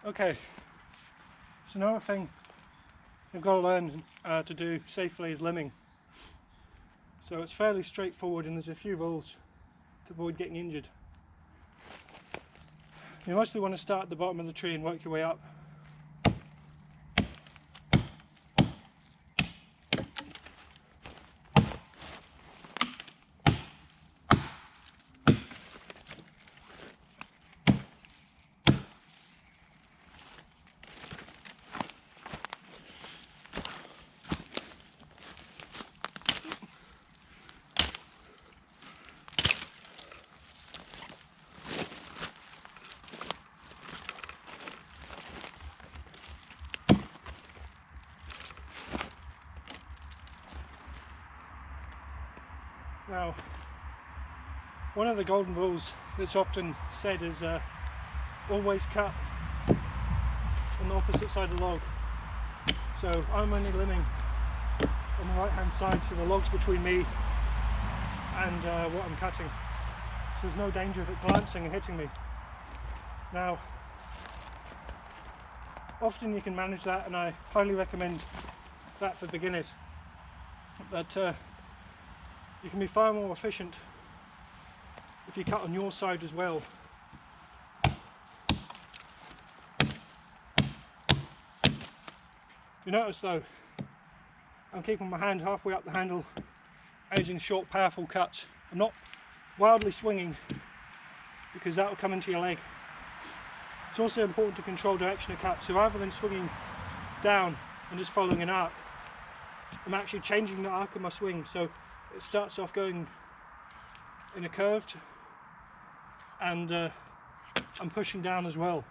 Okay, so another thing you've got to learn to do safely is limbing. So it's fairly straightforward and there's a few rules to avoid getting injured. You mostly want to start at the bottom of the tree and work your way up. Now, one of the golden rules that's often said is always cut on the opposite side of the log. So I'm only limbing on the right hand side, so the log's between me and what I'm cutting. So there's no danger of it glancing and hitting me. Now, often you can manage that, and I highly recommend that for beginners. But you can be far more efficient if you cut on your side as well. You notice though, I'm keeping my hand halfway up the handle, using short powerful cuts. I'm not wildly swinging because that will come into your leg. It's also important to control direction of cut, so rather than swinging down and just following an arc, I'm actually changing the arc of my swing. So it starts off going in a curved, and I'm pushing down as well.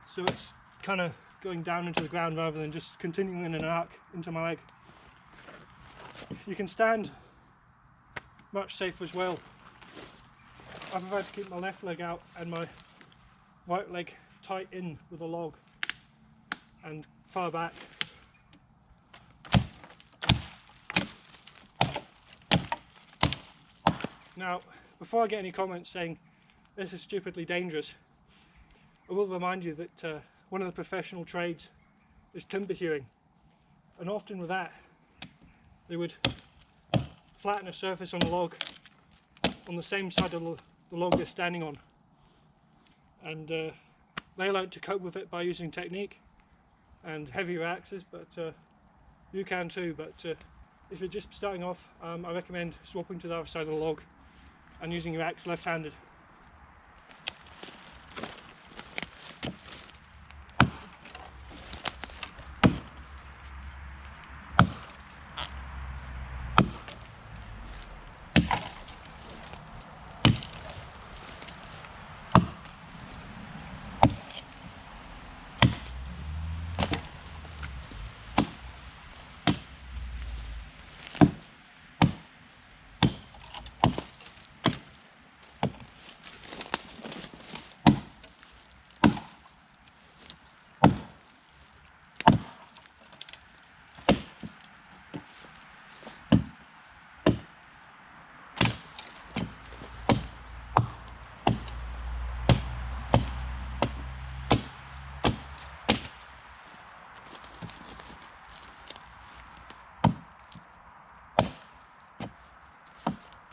So it's kind of going down into the ground rather than just continuing in an arc into my leg. You can stand much safer as well. I prefer to keep my left leg out and my right leg tight in with a log and far back. Now, before I get any comments saying this is stupidly dangerous, I will remind you that one of the professional trades is timber hewing, and often with that they would flatten a surface on a log on the same side of the log they're standing on, and they like to cope with it by using technique and heavier axes, but you can too. But if you're just starting off, I recommend swapping to the other side of the log and using your axe left-handed.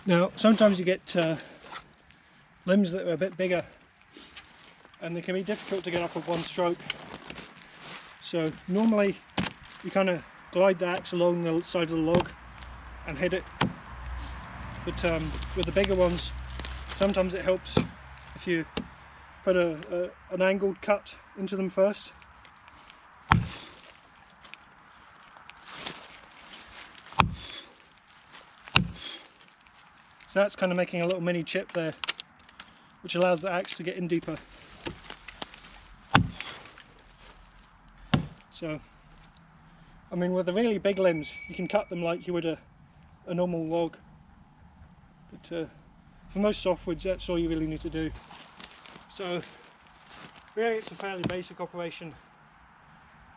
Now, sometimes you get limbs that are a bit bigger and they can be difficult to get off with one stroke. So normally you kind of glide the axe along the side of the log and hit it. But with the bigger ones, sometimes it helps if you put an angled cut into them first. So that's kind of making a little mini chip there, which allows the axe to get in deeper. So, I mean, with the really big limbs, you can cut them like you would a normal log. But for most softwoods, that's all you really need to do. So, really it's a fairly basic operation.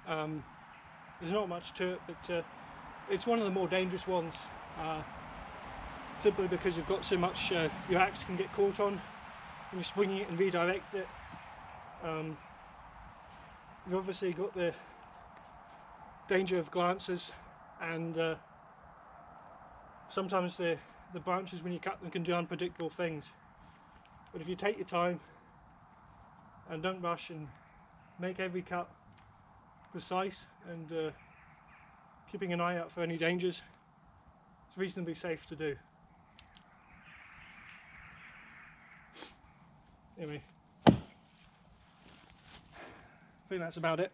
There's not much to it, but it's one of the more dangerous ones. Simply because you've got so much, your axe can get caught on when you're swinging it and redirect it. You've obviously got the danger of glances, and sometimes the branches when you cut them can do unpredictable things. But if you take your time and don't rush and make every cut precise and keeping an eye out for any dangers, it's reasonably safe to do. Anyway, I think that's about it.